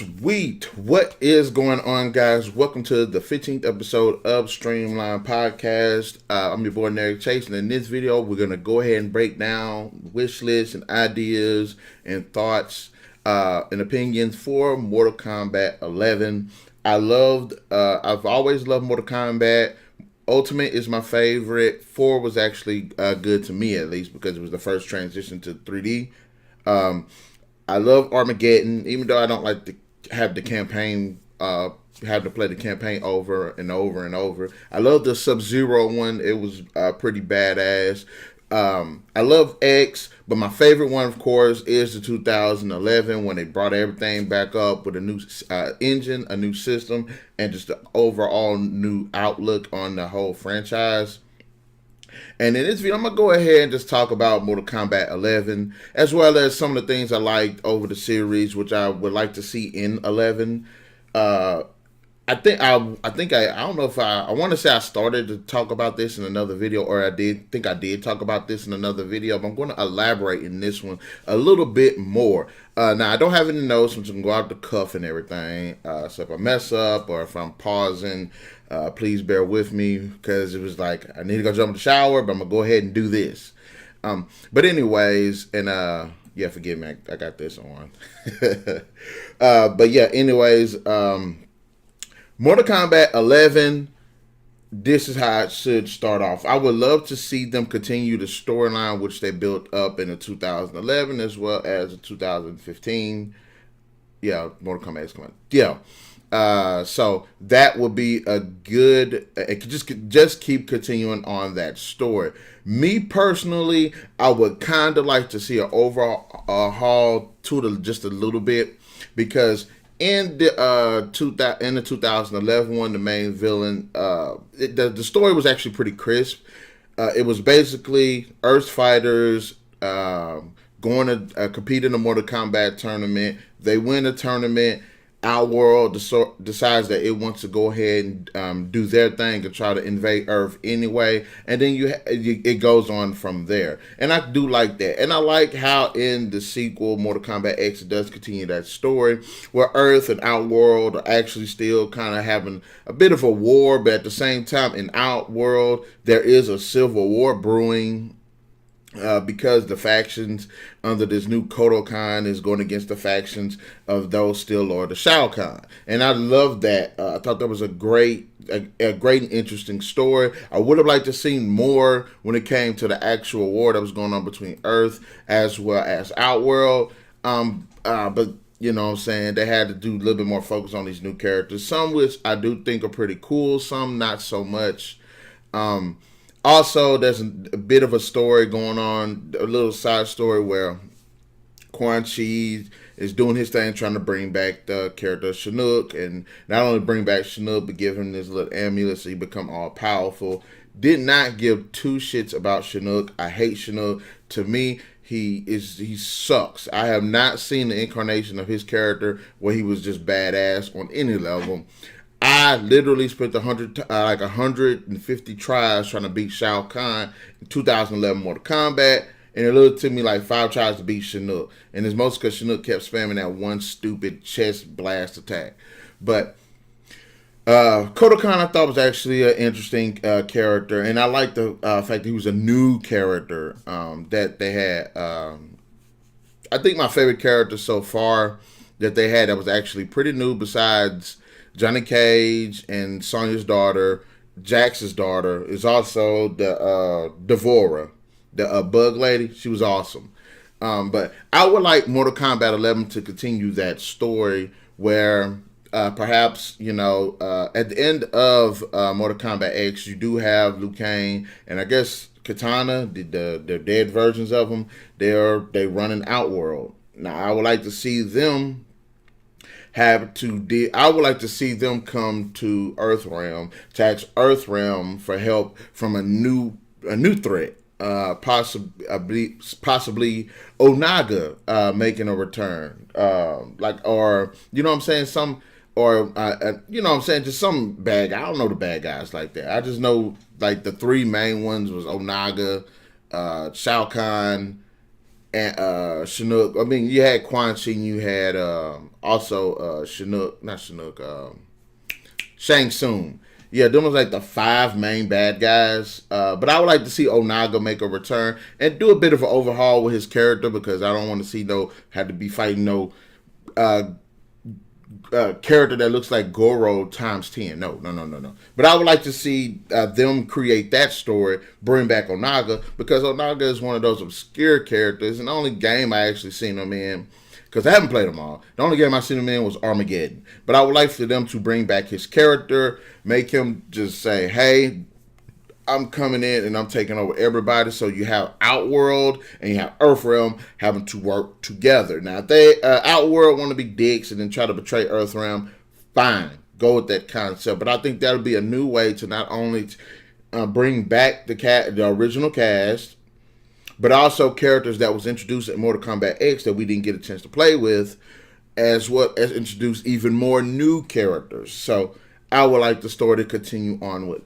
Sweet. What is going on, guys? Welcome to the 15th episode of Streamline Podcast. I'm your boy, NarikChase, and in this video, we're going to go ahead and break down wish lists and ideas and thoughts and opinions for Mortal Kombat 11. I've always loved Mortal Kombat. Ultimate is my favorite. 4 was actually good to me, at least, because it was the first transition to 3D. I love Armageddon, even though I don't like to have the campaign, have to play the campaign over and over and over. I love the Sub-Zero one. It was pretty badass. I love X, but my favorite one, of course, is the 2011 when they brought everything back up with a new engine, a new system, and just the overall new outlook on the whole franchise. And in this video, I'm going to go ahead and just talk about Mortal Kombat 11, as well as some of the things I liked over the series, which I would like to see in 11. I don't know if I want to say I started to talk about this in another video, or I did talk about this in another video, but I'm going to elaborate in this one a little bit more. Now, I don't have any notes, which can go out the cuff and everything. So if I mess up or if I'm pausing, please bear with me, because it was like, I need to go jump in the shower, but I'm going to go ahead and do this. But anyways, and yeah, forgive me, I got this on. But yeah, anyways, Mortal Kombat 11, this is how it should start off. I would love to see them continue the storyline which they built up in the 2011 as well as the 2015. Yeah, Mortal Kombat is coming. Yeah. So that would be a good. It could just keep continuing on that story. Me personally, I would kind of like to see an overall haul to just a little bit, because in the 2011 one, the main villain, the story was actually pretty crisp. It was basically Earth fighters going to compete in a Mortal Kombat tournament. They win the tournament. Our world decides that it wants to go ahead and do their thing and try to invade Earth anyway, and then it goes on from there. And I do like that, and I like how in the sequel Mortal Kombat X, it does continue that story where Earth and Outworld are actually still kind of having a bit of a war, but at the same time in Outworld there is a civil war brewing. Because the factions under this new Kodokan is going against the factions of those still or the Shao Kahn. And I love that. I thought that was a great and interesting story. I would have liked to see more when it came to the actual war that was going on between Earth as well as Outworld. But you know what I'm saying, they had to do a little bit more focus on these new characters. Some which I do think are pretty cool, some not so much. Also, there's a bit of a story going on, a little side story where Quan Chi is doing his thing, trying to bring back the character Chinook, and not only bring back Chinook, but give him this little amulet so he become all powerful. Did not give two shits about Chinook. I hate Chinook. To me, he sucks. I have not seen the incarnation of his character where he was just badass on any level. I literally spent 150 tries trying to beat Shao Kahn in 2011 Mortal Kombat, and it literally took me like 5 tries to beat Chinook. And it's mostly because Chinook kept spamming that one stupid chest blast attack. But Kodokan I thought was actually an interesting character, and I like the fact that he was a new character that they had. I think my favorite character so far that they had that was actually pretty new, besides Johnny Cage and Sonya's daughter, Jax's daughter, is also the Devora, the bug lady. She was awesome. But I would like Mortal Kombat 11 to continue that story where perhaps, you know, at the end of Mortal Kombat X, you do have Liu Kang and I guess Katana, the dead versions of them. They run an Outworld. Now, I would like to see them I would like to see them come to Earthrealm to ask Earthrealm for help from a new threat, possibly Onaga making a return, or you know what I'm saying, you know what I'm saying, just some bad guy. I don't know the bad guys like that. I just know like the 3 main ones was Onaga, Shao Kahn, and Chinook. I mean, you had Quan Chi, you had also Chinook, not Chinook, Shang Tsung. Yeah, them was like the 5 main bad guys. But I would like to see Onaga make a return and do a bit of an overhaul with his character, because I don't want to see had to be fighting uh, character that looks like Goro times 10. No. But I would like to see them create that story, bring back Onaga, because Onaga is one of those obscure characters, and the only game I actually seen him in, because I haven't played them all, the only game I seen him in was Armageddon. But I would like for them to bring back his character, make him just say, hey, I'm coming in and I'm taking over everybody. So you have Outworld and you have Earthrealm having to work together. Now, if they Outworld want to be dicks and then try to betray Earthrealm, fine, go with that concept. But I think that'll be a new way to not only bring back the original cast, but also characters that was introduced in Mortal Kombat X that we didn't get a chance to play with, as well as introduce even more new characters. So I would like the story to continue on with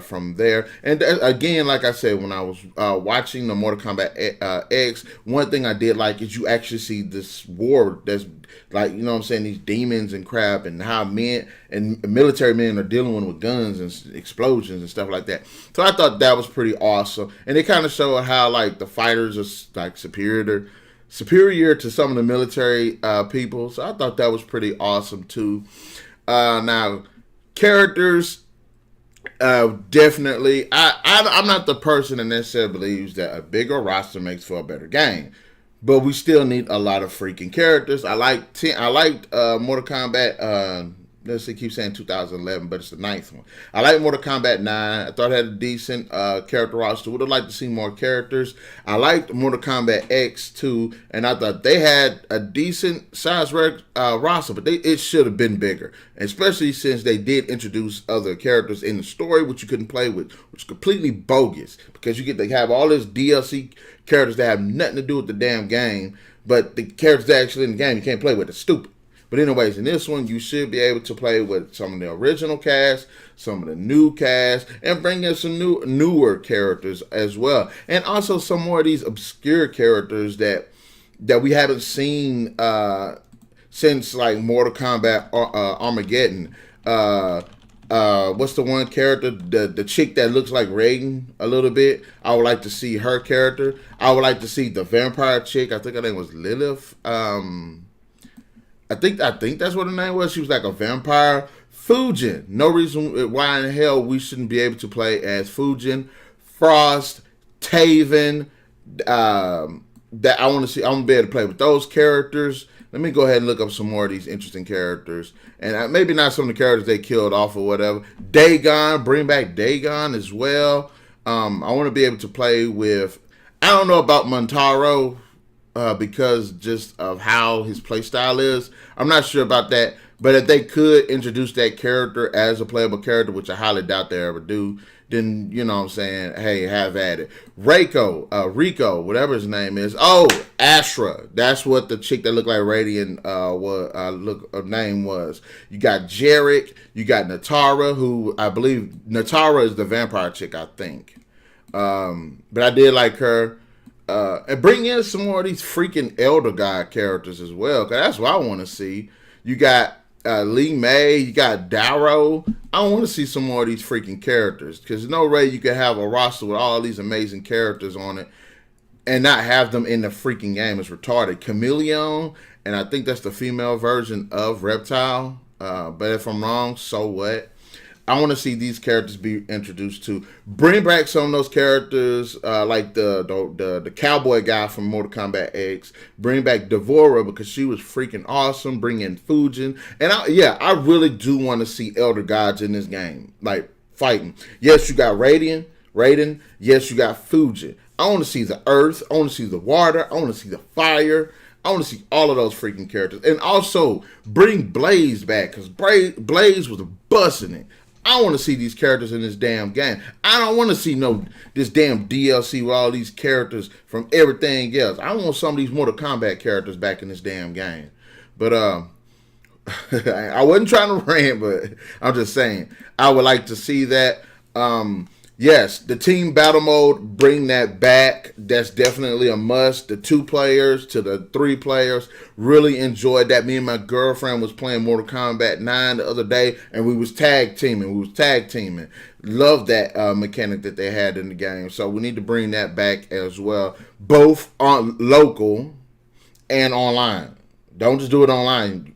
from there. And again, like I said, when I was watching the Mortal Kombat X, one thing I did like is you actually see this war that's like, you know what I'm saying, these demons and crap, and how men and military men are dealing with guns and explosions and stuff like that. So I thought that was pretty awesome. And it kind of showed how like the fighters are like superior to some of the military people. So I thought that was pretty awesome too. Now, characters, definitely. I'm not the person that necessarily believes that a bigger roster makes for a better game, but we still need a lot of freaking characters. I liked Mortal Kombat. Let's see, keep saying 2011, but it's the 9th one. I like Mortal Kombat 9. I thought it had a decent character roster. Would have liked to see more characters. I liked Mortal Kombat X too, and I thought they had a decent size roster, but it should have been bigger, especially since they did introduce other characters in the story, which you couldn't play with, which is completely bogus, because you get to have all this DLC characters that have nothing to do with the damn game, but the characters that actually in the game you can't play with. It's stupid. But anyways, in this one, you should be able to play with some of the original cast, some of the new cast, and bring in some newer characters as well. And also some more of these obscure characters that we haven't seen since like Mortal Kombat Armageddon. What's the one character, the chick that looks like Raiden a little bit? I would like to see her character. I would like to see the vampire chick. I think her name was Lilith. I think that's what her name was. She was like a vampire. Fujin. No reason why in hell we shouldn't be able to play as Fujin, Frost, Taven. That I want to see. I want to be able to play with those characters. Let me go ahead and look up some more of these interesting characters, and maybe not some of the characters they killed off or whatever. Dagon, bring back Dagon as well. I want to be able to play with. I don't know about Montaro. Because just of how his playstyle is. I'm not sure about that. But if they could introduce that character as a playable character, which I highly doubt they ever do, then, you know what I'm saying, hey, have at it. Rico, whatever his name is. Oh, Ashra. That's what the chick that looked like Radiant name was. You got Jarek. You got Natara, who I believe Natara is the vampire chick, I think. But I did like her. And bring in some more of these freaking Elder God characters as well, because that's what I want to see. You got Lee May, you got Darrow. I want to see some more of these freaking characters, because there's no way you can have a roster with all these amazing characters on it and not have them in the freaking game. It's retarded. Chameleon, and I think that's the female version of Reptile. But if I'm wrong, so what? I want to see these characters be introduced to. Bring back some of those characters, like the cowboy guy from Mortal Kombat X. Bring back Devora, because she was freaking awesome. Bring in Fujin. And I really do want to see Elder Gods in this game, like fighting. Yes, you got Raiden. Yes, you got Fujin. I want to see the earth. I want to see the water. I want to see the fire. I want to see all of those freaking characters. And also bring Blaze back, because Blaze was busting it. I want to see these characters in this damn game. I don't want to see this damn DLC with all these characters from everything else. I want some of these Mortal Kombat characters back in this damn game. But I wasn't trying to rant, but I'm just saying I would like to see that. Yes, the team battle mode, bring that back. That's definitely a must. The 2 players to the 3 players, really enjoyed that. Me and my girlfriend was playing Mortal Kombat 9 the other day, and we was tag teaming. Love that mechanic that they had in the game. So we need to bring that back as well, both on local and online. Don't just do it online.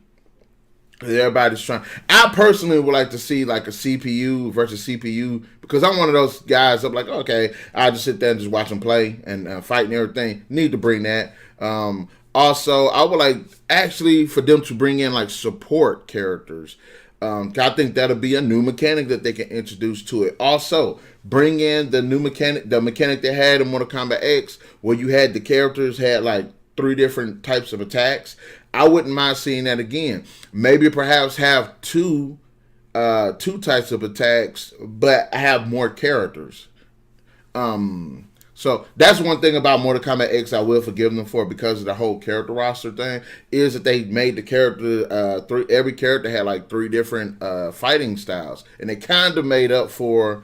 Everybody's trying. I personally would like to see like a CPU versus CPU, because I'm one of those guys. I'm like, okay, I'll just sit there and just watch them play and fight and everything. Need to bring that. Also, I would like actually for them to bring in like support characters. I think that'll be a new mechanic that they can introduce to it. Also, bring in the mechanic they had in Mortal Kombat X, where you had the characters had like 3 different types of attacks. I wouldn't mind seeing that again. Maybe perhaps have two types of attacks, but have more characters. So that's one thing about Mortal Kombat X I will forgive them for, because of the whole character roster thing, is that they made the character every character had like 3 different fighting styles, and it kind of made up for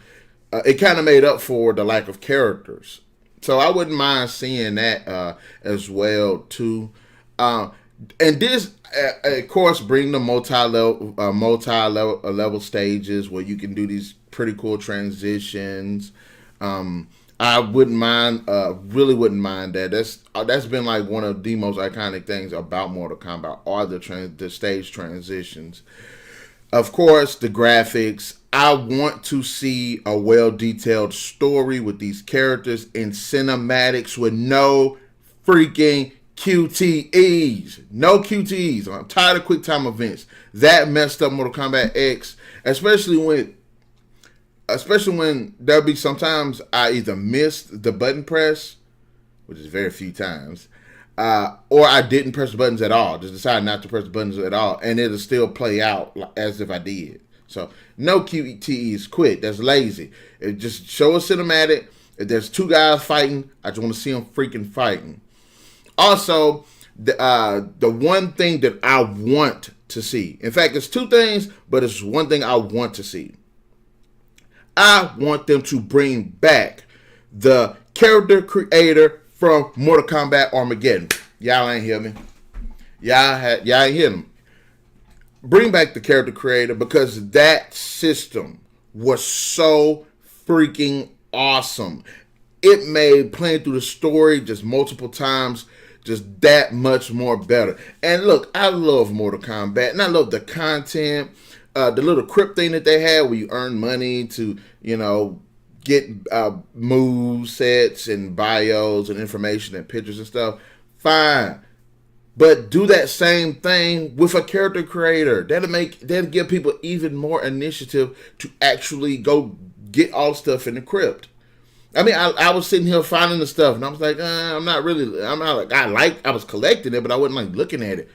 the lack of characters. So I wouldn't mind seeing that as well too. And this, of course, bring the multi-level stages where you can do these pretty cool transitions. I wouldn't mind, really wouldn't mind that. That's been like one of the most iconic things about Mortal Kombat are the stage transitions. Of course, the graphics. I want to see a well-detailed story with these characters in cinematics with no freaking QTEs. No QTEs. I'm tired of quick time events. That messed up Mortal Kombat X, especially when there'll be sometimes I either missed the button press, which is very few times, or I didn't press the buttons at all. Just decided not to press the buttons at all, and it'll still play out as if I did. So no QTEs. Quit. That's lazy. It just show a cinematic. If there's 2 guys fighting, I just want to see them freaking fighting. Also, the one thing that I want to see, in fact, it's 2 things, but it's one thing I want to see. I want them to bring back the character creator from Mortal Kombat Armageddon. Y'all ain't hear me. Y'all ain't hear me. Bring back the character creator, because that system was so freaking awesome. It made playing through the story just multiple times just that much more better. And look, I love Mortal Kombat, and I love the content. The little crypt thing that they had where you earn money to, get move sets and bios and information and pictures and stuff. Fine. But do that same thing with a character creator. That'll give people even more initiative to actually go get all stuff in the crypt. I mean, I was sitting here finding the stuff, and I was like, I was collecting it, but I wasn't like looking at it.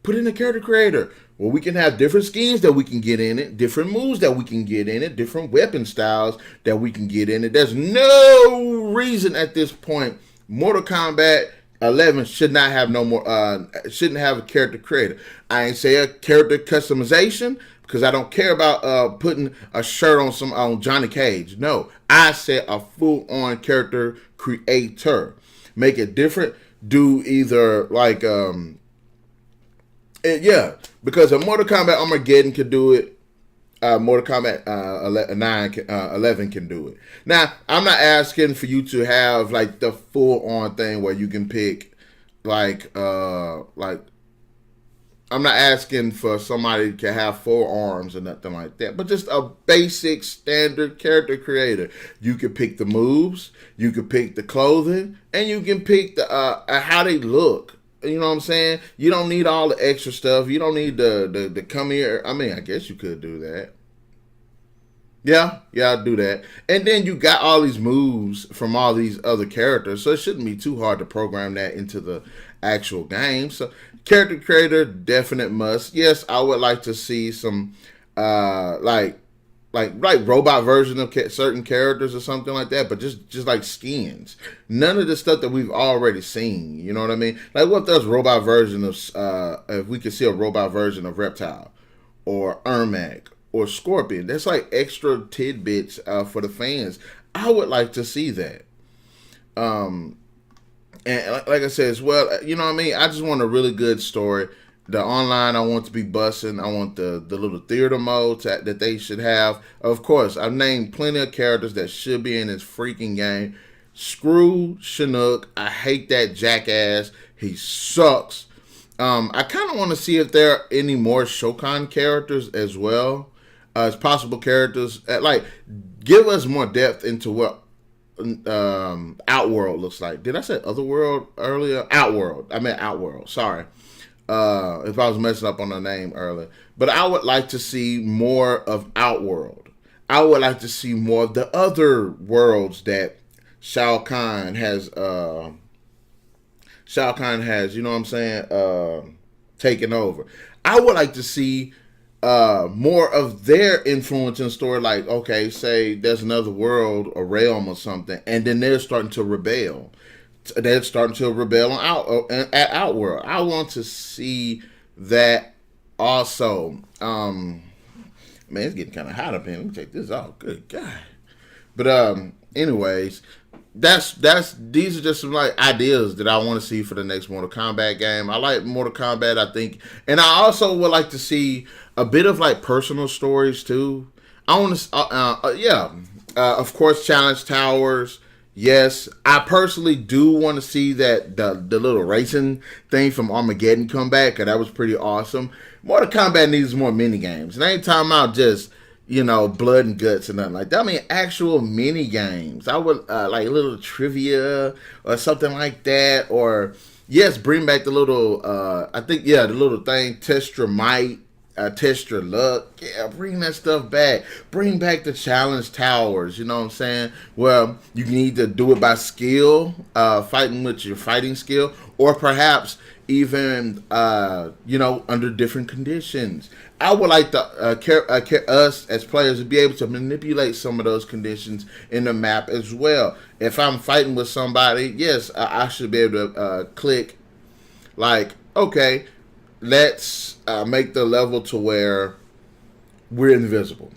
Put in a character creator. Well, we can have different skins that we can get in it, different moves that we can get in it, different weapon styles that we can get in it. There's no reason at this point Mortal Kombat 11 shouldn't have a character creator. I ain't say a character customization, because I don't care about putting a shirt on Johnny Cage. No, I said a full-on character creator. Make it different. Do either like because a Mortal Kombat Armageddon could do it. Mortal Kombat 11 can do it. Now, I'm not asking for you to have like the full-on thing where you can pick I'm not asking for somebody to have 4 arms or nothing like that, but just a basic standard character creator. You can pick the moves, you can pick the clothing, and you can pick the how they look. You know what I'm saying? You don't need all the extra stuff. You don't need the come here. I mean, I guess you could do that. Yeah, I'll do that. And then you got all these moves from all these other characters, so it shouldn't be too hard to program that into the actual game. So character creator, definite must. Yes, I would like to see some like robot version of certain characters or something like that, but just like skins. None of the stuff that we've already seen. You know what I mean? Like, what if there's robot version of if we could see a robot version of Reptile or Ermac or Scorpion? That's like extra tidbits for the fans. I would like to see that. And like I said as well, you know what I mean? I just want a really good story. The online, I want to be busting. I want the little theater modes that they should have. Of course, I've named plenty of characters that should be in this freaking game. Screw Chinook. I hate that jackass. He sucks. I kind of want to see if there are any more Shokan characters as well as possible characters. Like, give us more depth into what Outworld looks like. Did I say Otherworld earlier? Outworld. I meant Outworld. Sorry. If I was messing up on the name earlier. But I would like to see more of Outworld. I would like to see more of the other worlds that Shao Kahn has, you know what I'm saying, taken over. I would like to see more of their influence in story. Like, okay, say there's another world, a realm or something, and then they're starting to rebel. They're starting to rebel at Outworld. I want to see that also. Man, it's getting kind of hot up here. Let me take this off. Good God. But anyways, these are just some like ideas that I want to see for the next Mortal Kombat game. I like Mortal Kombat, I think, and I also would like to see a bit of like personal stories too. I want to, of course, challenge towers. Yes, I personally do want to see that the little racing thing from Armageddon come back, because that was pretty awesome. Mortal Kombat needs more mini games, and I ain't talking about just blood and guts and nothing like that. I mean, actual mini games. I would like a little trivia or something like that, or yes, bring back the little the little thing, test your might. Test your luck. Yeah, bring that stuff back. Bring back the challenge towers. You know what I'm saying? Well, you need to do it by skill, fighting with your fighting skill, or perhaps even under different conditions. I would like us as players to be able to manipulate some of those conditions in the map as well. If I'm fighting with somebody, yes, I should be able to click like, okay, let's make the level to where we're invisible.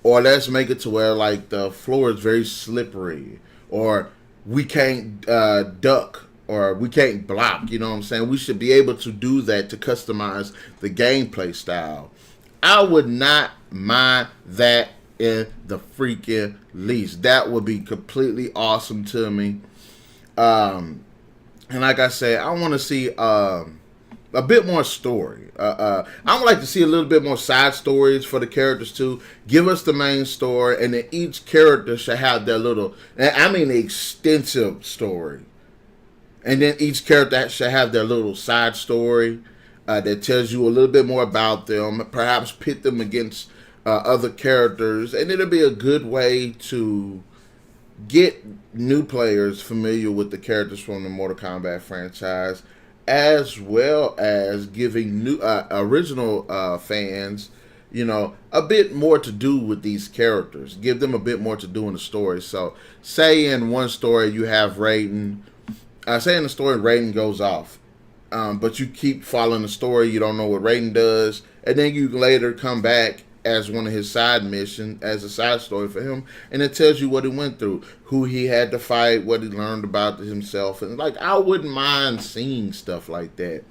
Or let's make it to where like the floor is very slippery. Or we can't duck. Or we can't block. You know what I'm saying? We should be able to do that to customize the gameplay style. I would not mind that in the freaking least. That would be completely awesome to me. And like I said, I want to see a bit more story. I would like to see a little bit more side stories for the characters too. Give us the main story, and then each character should have their little, extensive story. And then each character should have their little side story that tells you a little bit more about them. Perhaps pit them against other characters, and it'll be a good way to get new players familiar with the characters from the Mortal Kombat franchise, as well as giving new original fans, a bit more to do with these characters. Give them a bit more to do in the story. So, say in one story you have Raiden. Say in the story Raiden goes off, but you keep following the story. You don't know what Raiden does, and then you later come back as one of his side missions, as a side story for him, and it tells you what he went through, who he had to fight, what he learned about himself, and like I wouldn't mind seeing stuff like that.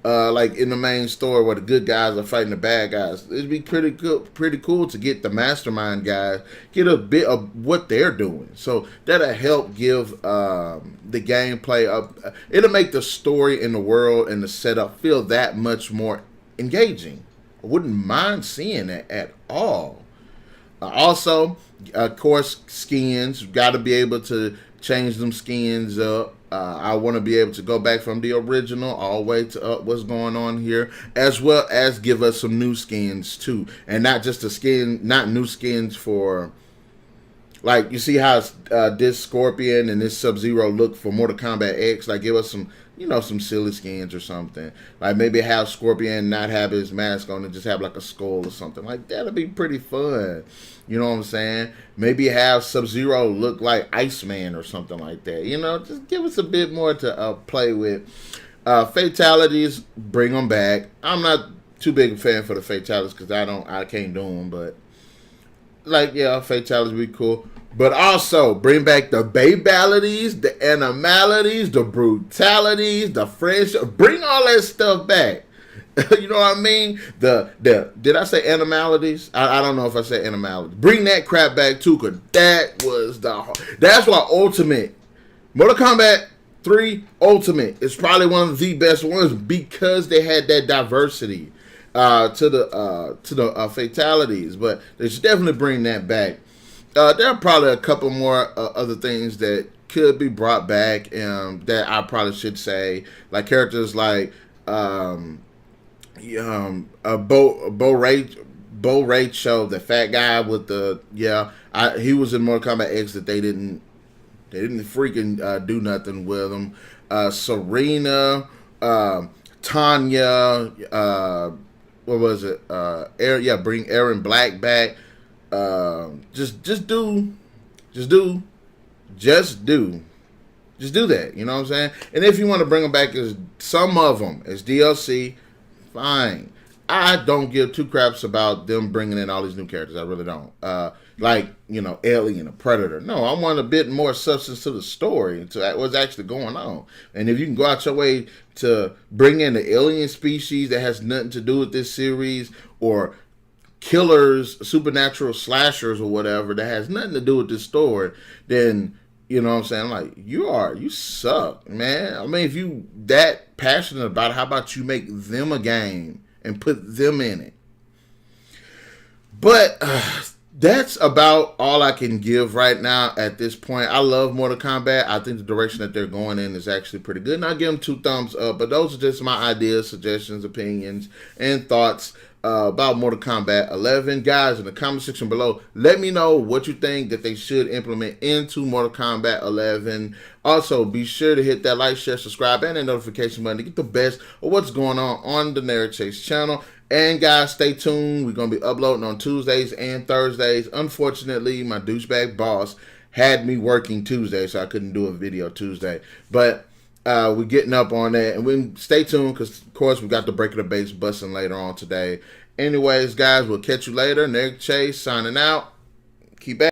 Like in the main story where the good guys are fighting the bad guys, it'd be pretty cool to get the mastermind guys, get a bit of what they're doing. So that'll help give the gameplay up. It'll make the story in the world and the setup feel that much more engaging. I wouldn't mind seeing that at all. Also, of course, skins. Got to be able to change them skins up. I want to be able to go back from the original all the way to what's going on here, as well as give us some new skins too, and not just not new skins for, like, you see how this Scorpion and this Sub-Zero look for Mortal Kombat X. Like, give us some, some silly skins or something. Like maybe have Scorpion not have his mask on and just have like a skull or something. Like that'll be pretty fun. You know what I'm saying? Maybe have Sub-Zero look like Iceman or something like that. Just give us a bit more to play with. Fatalities, bring them back. I'm not too big a fan for the fatalities because I can't do them, but like, yeah, fatalities would be cool. But also bring back the babalities, the animalities, the brutalities, the friendship. Bring all that stuff back. You know what I mean? The did I say animalities? I don't know if I said animalities. Bring that crap back too, cause that was that's why Ultimate Mortal Kombat 3 Ultimate is probably one of the best ones because they had that diversity to the fatalities. But they should definitely bring that back. There are probably a couple more other things that could be brought back that I probably should say, like characters like Bo Rachel, the fat guy with he was in Mortal Kombat X that they didn't freaking do nothing with him. Serena, Tanya, what was it? Bring Aaron Black back. Just do that. You know what I'm saying? And if you want to bring them back as some of them as DLC, fine. I don't give two craps about them bringing in all these new characters. I really don't. Alien, a Predator. No, I want a bit more substance to the story, to what's actually going on. And if you can go out your way to bring in the alien species that has nothing to do with this series, or killers, supernatural slashers, or whatever that has nothing to do with this story, then you know what I'm saying? Like, you suck, man. I mean, if you that passionate about it, how about you make them a game and put them in it? But that's about all I can give right now at this point. I love Mortal Kombat. I think the direction that they're going in is actually pretty good. And I give them 2 thumbs up. But those are just my ideas, suggestions, opinions, and thoughts about Mortal Kombat 11. Guys, in the comment section below, let me know what you think that they should implement into Mortal Kombat 11. Also, be sure to hit that like, share, subscribe, and that notification button to get the best of what's going on the NarikChase channel. And guys, stay tuned. We're going to be uploading on Tuesdays and Thursdays. Unfortunately, my douchebag boss had me working Tuesday, so I couldn't do a video Tuesday. But we're getting up on that. And we stay tuned because, of course, we got the Break of the Base busting later on today. Anyways, guys, we'll catch you later. NarikChase signing out. Keep at